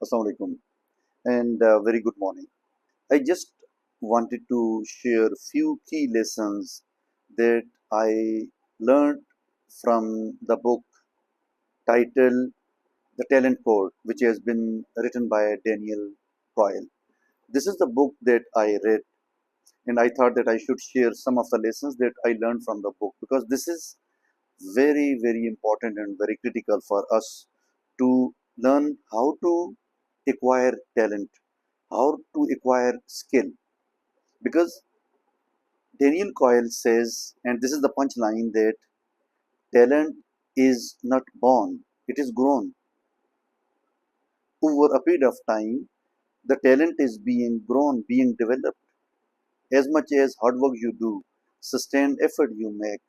Assalamu alaikum and very good morning. I just wanted to share few key lessons that I learned from the book titled The Talent Code, which has been written by Daniel Coyle. This is the book that I read, and I thought that I should share some of the lessons that I learned from the book because this is very, very important and very critical for us to learn how to acquire talent, how to acquire skill. Because Daniel Coyle says, and this is the punchline, that talent is not born, it is grown. Over a period of time, the talent is being grown, being developed. As much as hard work you do, sustained effort you make,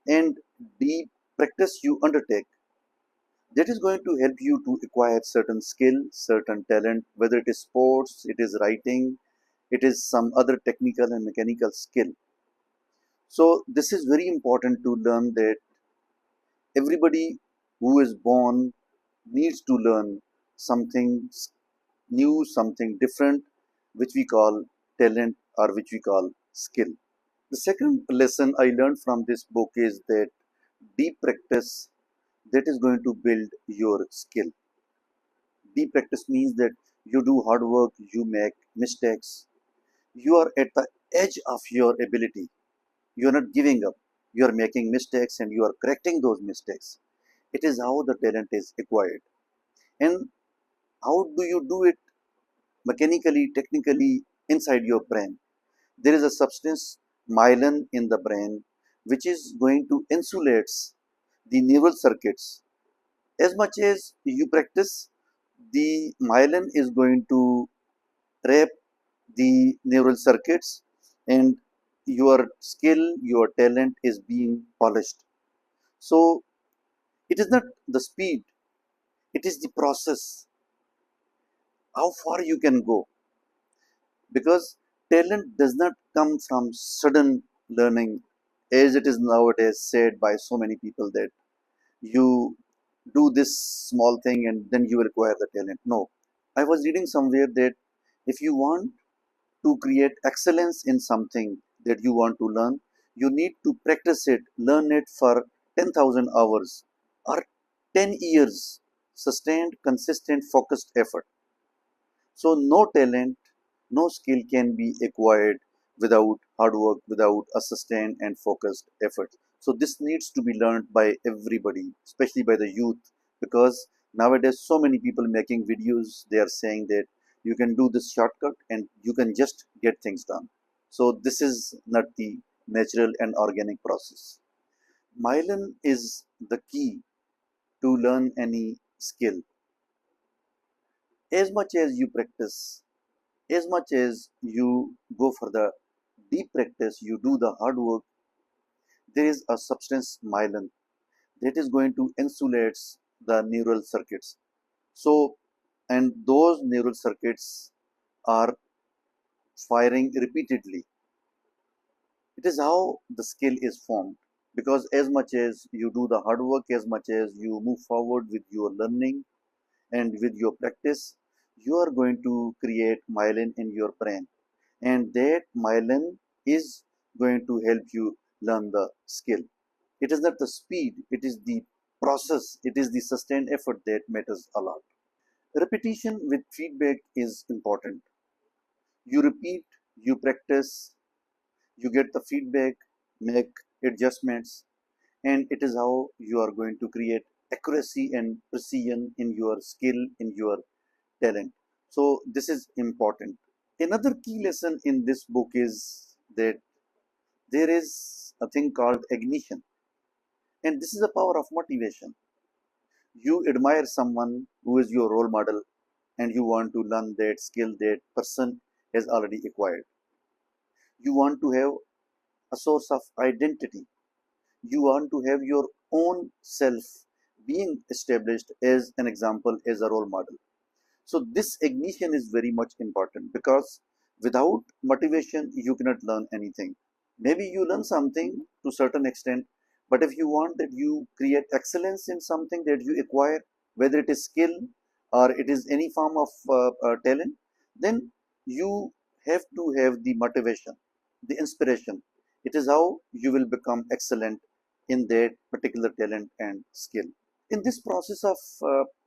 and deep practice you undertake, that is going to help you to acquire certain skill, certain talent, whether it is sports, it is writing, it is some other technical and mechanical skill. So this is very important to learn that everybody who is born needs to learn something new, something different, which we call talent or which we call skill. The second lesson I learned from this book is that deep practice that is going to build your skill. Deep practice means that you do hard work, you make mistakes, you are at the edge of your ability. You are not giving up. You are making mistakes and you are correcting those mistakes. It is how the talent is acquired. And how do you do it mechanically, technically inside your brain? There is a substance, myelin, in the brain, which is going to insulate the neural circuits. As much as you practice, the myelin is going to wrap the neural circuits and your skill, your talent is being polished. So it is not the speed, it is the process, how far you can go. Because talent does not come from sudden learning, as it is nowadays said by so many people that you do this small thing and then you will acquire the talent. No. I was reading somewhere that if you want to create excellence in something that you want to learn, you need to practice it, learn it for 10,000 hours or 10 years, sustained, consistent, focused effort. So, no talent, no skill can be acquired without hard work, without a sustained and focused effort. So, this needs to be learned by everybody, especially by the youth, because nowadays so many people making videos, they are saying that you can do this shortcut and you can just get things done. So, this is not the natural and organic process. Myelin is the key to learn any skill. As much as you practice, as much as you go for the deep practice, you do the hard work, there is a substance myelin that is going to insulate the neural circuits. So, and those neural circuits are firing repeatedly. It is how the skill is formed. Because as much as you do the hard work, as much as you move forward with your learning and with your practice, you are going to create myelin in your brain. And that myelin is going to help you learn the skill. It is not the speed, it is the process, it is the sustained effort that matters a lot. Repetition with feedback is important. You repeat, you practice, you get the feedback, make adjustments, and it is how you are going to create accuracy and precision in your skill, in your talent. So, this is important. Another key lesson in this book is that there is a thing called ignition, and this is the power of motivation. You admire someone who is your role model, and you want to learn that skill that person has already acquired. You want to have a source of identity. You want to have your own self being established as an example, as a role model. So, this ignition is very much important because without motivation, you cannot learn anything. Maybe you learn something to certain extent, but if you want that you create excellence in something that you acquire, whether it is skill or it is any form of talent, then you have to have the motivation, the inspiration. It is how you will become excellent in that particular talent and skill. In this process of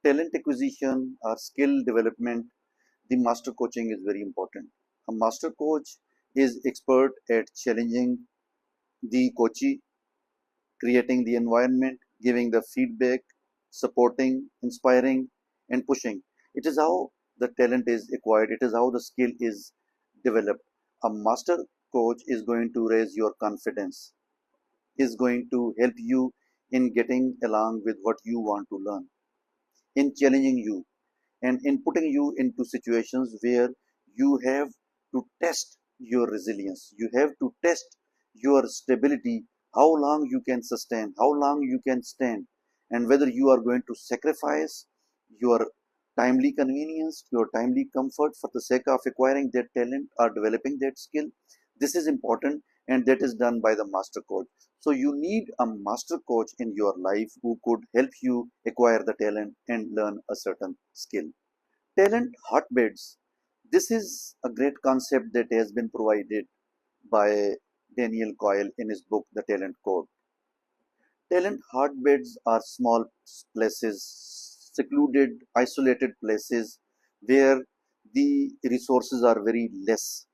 talent acquisition or skill development, the master coaching is very important. A master coach is expert at challenging the coachee, creating the environment, giving the feedback, supporting, inspiring, and pushing. It is how the talent is acquired, it is how the skill is developed. A master coach is going to raise your confidence, is going to help you in getting along with what you want to learn, in challenging you, and in putting you into situations where you have to test your resilience, you have to test your stability, how long you can sustain, how long you can stand, and whether you are going to sacrifice your timely convenience, your timely comfort for the sake of acquiring that talent or developing that skill. This is important, and that is done by the master coach. So you need a master coach in your life who could help you acquire the talent and learn a certain skill. Talent hotbeds. This is a great concept that has been provided by Daniel Coyle in his book, The Talent Code. Talent hotbeds are small places, secluded, isolated places where the resources are very less,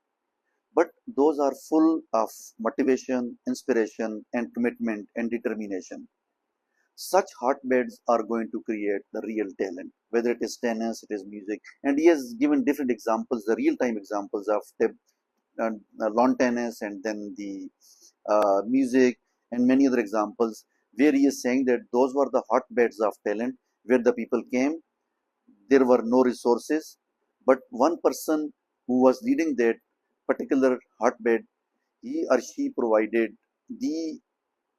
but those are full of motivation, inspiration, and commitment and determination. Such hotbeds are going to create the real talent, whether it is tennis, it is music. And he has given different examples, the real time examples of lawn tennis, and then the music, and many other examples, where he is saying that those were the hotbeds of talent, where the people came, there were no resources, but one person who was leading that particular hotbed, he or she provided the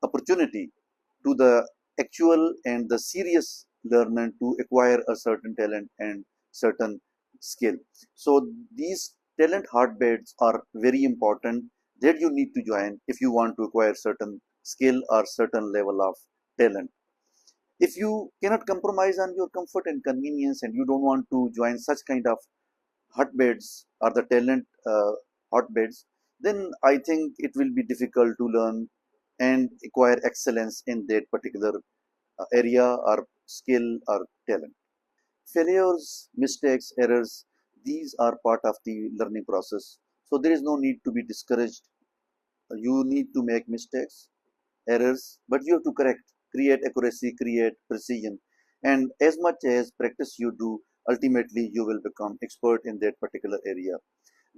opportunity to the actual and the serious learner to acquire a certain talent and certain skill. So these talent hotbeds are very important, that you need to join if you want to acquire certain skill or certain level of talent. If you cannot compromise on your comfort and convenience, and you don't want to join such kind of hotbeds or the talent hotbeds, then I think it will be difficult to learn and acquire excellence in that particular area or skill or talent. Failures, mistakes, errors, these are part of the learning process. So there is no need to be discouraged. You need to make mistakes, errors, but you have to correct, create accuracy, create precision. And as much as practice you do, ultimately you will become expert in that particular area.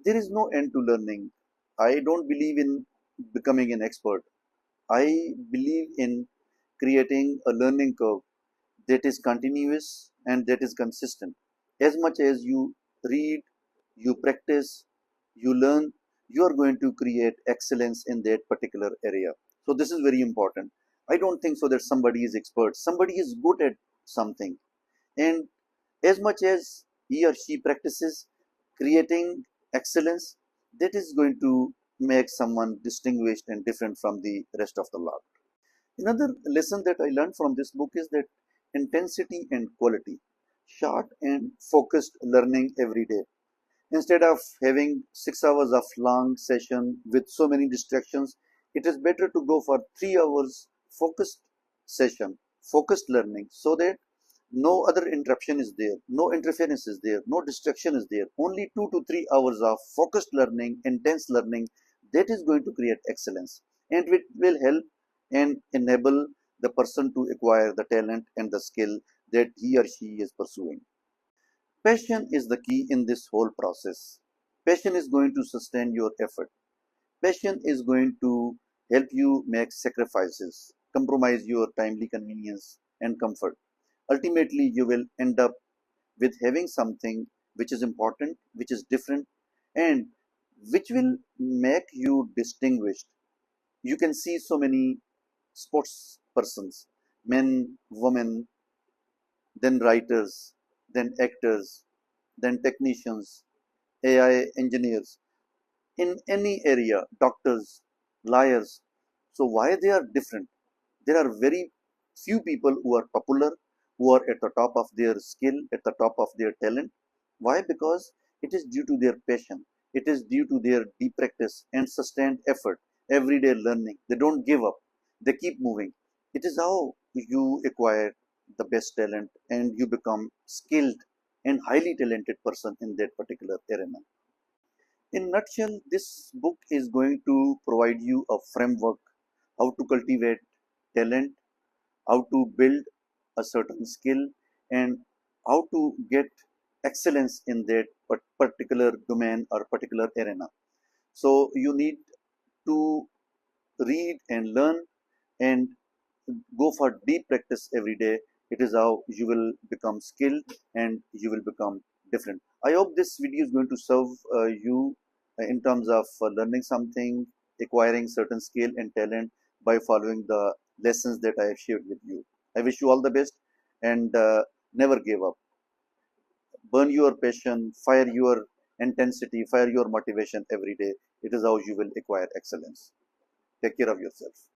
There is no end to learning. I don't believe in becoming an expert. I believe in creating a learning curve that is continuous and that is consistent. As much as you read, you practice, you learn, you are going to create excellence in that particular area. So this is very important. I don't think so that somebody is expert. Somebody is good at something. And as much as he or she practices creating excellence, that is going to make someone distinguished and different from the rest of the lot. Another lesson that I learned from this book is that intensity and quality, short and focused learning every day. Instead of having 6 hours of long session with so many distractions, it is better to go for 3 hours focused session, focused learning, so that no other interruption is there, no interference is there, no distraction is there. Only 2 to 3 hours of focused learning, intense learning, that is going to create excellence, and it will help and enable the person to acquire the talent and the skill that he or she is pursuing. Passion is the key in this whole process. Passion is going to sustain your effort. Passion is going to help you make sacrifices, compromise your timely convenience and comfort. Ultimately, you will end up with having something which is important, which is different, and which will make you distinguished. You can see so many sports persons, men, women, then writers, then actors, then technicians, AI engineers, in any area, doctors, lawyers. So why they are different? There are very few people who are popular, who are at the top of their skill, at the top of their talent. Why? Because it is due to their passion. It is due to their deep practice and sustained effort, everyday learning. They don't give up. They keep moving. It is how you acquire the best talent and you become skilled and highly talented person in that particular arena. In nutshell, this book is going to provide you a framework how to cultivate talent, how to build a certain skill, and how to get excellence in that particular domain or particular arena. So you need to read and learn and go for deep practice every day. It is how you will become skilled and you will become different. I hope this video is going to serve you in terms of learning something, acquiring certain skill and talent by following the lessons that I have shared with you. I wish you all the best and never give up. Burn your passion, fire your intensity, fire your motivation every day. It is how you will acquire excellence. Take care of yourself.